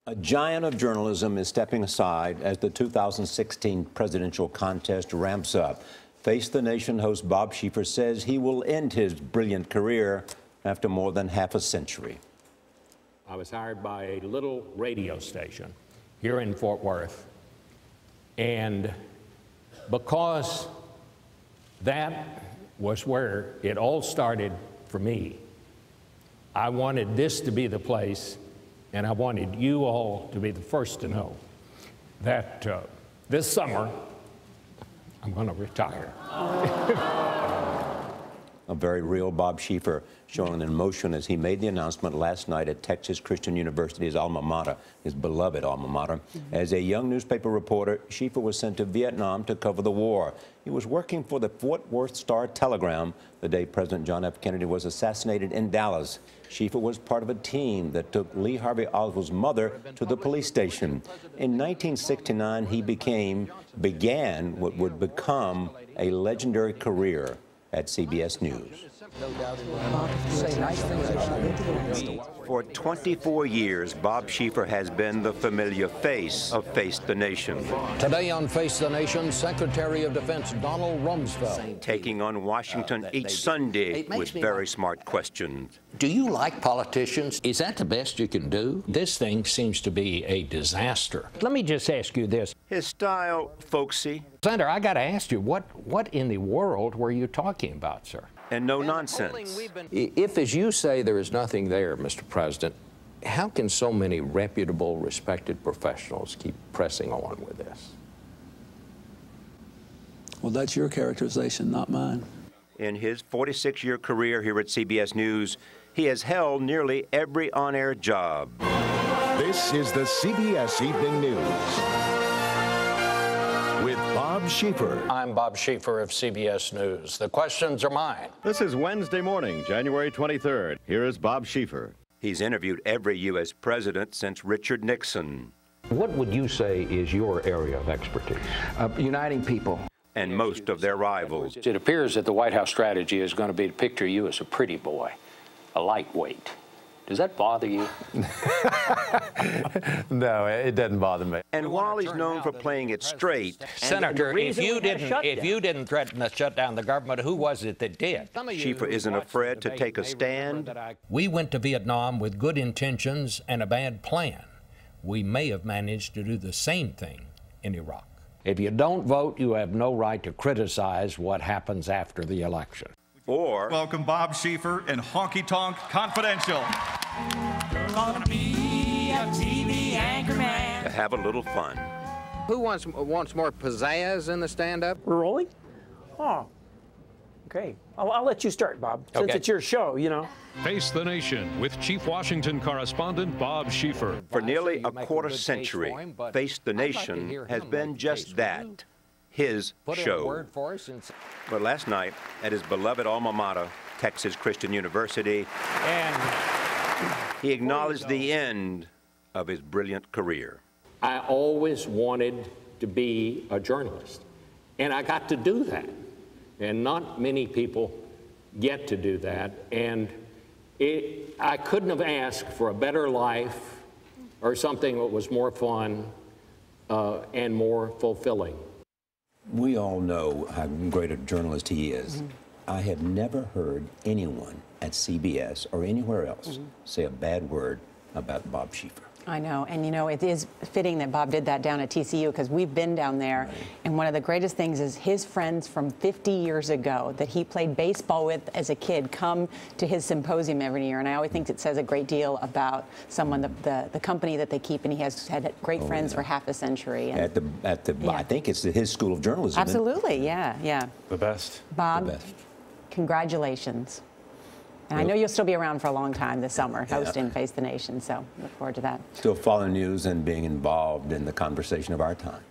A giant of journalism is stepping aside as the 2016 presidential contest ramps up. Face the Nation host Bob Schieffer says he will end his brilliant career after more than half a century. I was hired by a little radio station here in Fort Worth, and because that was where it all started for me, I wanted this to be the place, and I wanted you all to be the first to know that this summer I'm going to retire. A very real Bob Schieffer showing an emotion as he made the announcement last night at Texas Christian University's alma mater, his beloved alma mater. As a young newspaper reporter, Schieffer was sent to Vietnam to cover the war. He was working for the Fort Worth Star-Telegram the day President John F. Kennedy was assassinated in Dallas. Schieffer was part of a team that took Lee Harvey Oswald's mother to the police station. In 1969, he began what would become a legendary career at CBS News. For 24 years, Bob Schieffer has been the familiar face of Face the Nation. Today on Face the Nation, Secretary of Defense Donald Rumsfeld taking on Washington each Sunday with very smart questions. Do you like politicians? Is that the best you can do? This thing seems to be a disaster. Let me just ask you this. His style, folksy. Senator, I got to ask you, what in the world were you talking about, sir? And no nonsense. If, as you say, there is nothing there, Mr. President, how can so many reputable, respected professionals keep pressing on with this? Well, that's your characterization, not mine. In his 46-year career here at CBS News, he has held nearly every on-air job. This is the CBS Evening News with Bob Schieffer. I'm Bob Schieffer of CBS News. The questions are mine. This is Wednesday morning, January 23rd. Here is Bob Schieffer. He's interviewed every U.S. president since Richard Nixon. What would you say is your area of expertise? Uniting people. And most of their rivals. It appears that the White House strategy is going to be to picture you as a pretty boy, a lightweight. Does that bother you? No, it doesn't bother me. And while he's known for playing it straight, Senator, if you didn't threaten to shut down the government, who was it that did? Schieffer isn't afraid to take a stand. We went to Vietnam with good intentions and a bad plan. We may have managed to do the same thing in Iraq. If you don't vote, you have no right to criticize what happens after the election. Or welcome Bob Schieffer and Honky Tonk Confidential. Gonna be a TV anchorman. To have a little fun. Who wants more pizzazz in the stand-up? We're rolling? Oh, okay. I'll let you start, Bob, since it's your show, you know. Face the Nation with Chief Washington correspondent Bob Schieffer. For nearly a quarter century, Face the Nation has been just that. His show. But last night, at his beloved alma mater, Texas Christian University, and he acknowledged the end of his brilliant career. I always wanted to be a journalist, and I got to do that. And not many people get to do that, and I couldn't have asked for a better life or something that was more fun and more fulfilling. We all know how great a journalist he is. I have never heard anyone at CBS or anywhere else say a bad word about Bob Schieffer. I know, and you know, it is fitting that Bob did that down at TCU because we've been down there, and one of the greatest things is his friends from 50 years ago that he played baseball with as a kid come to his symposium every year, and I always think it says a great deal about someone, the company that they keep, and he has had great friends for half a century. And I think it's his school of journalism. Absolutely, yeah. The best. Bob, the best. Congratulations. And I know you'll still be around for a long time this summer, hosting Face the Nation, so look forward to that. Still following news and being involved in the conversation of our time.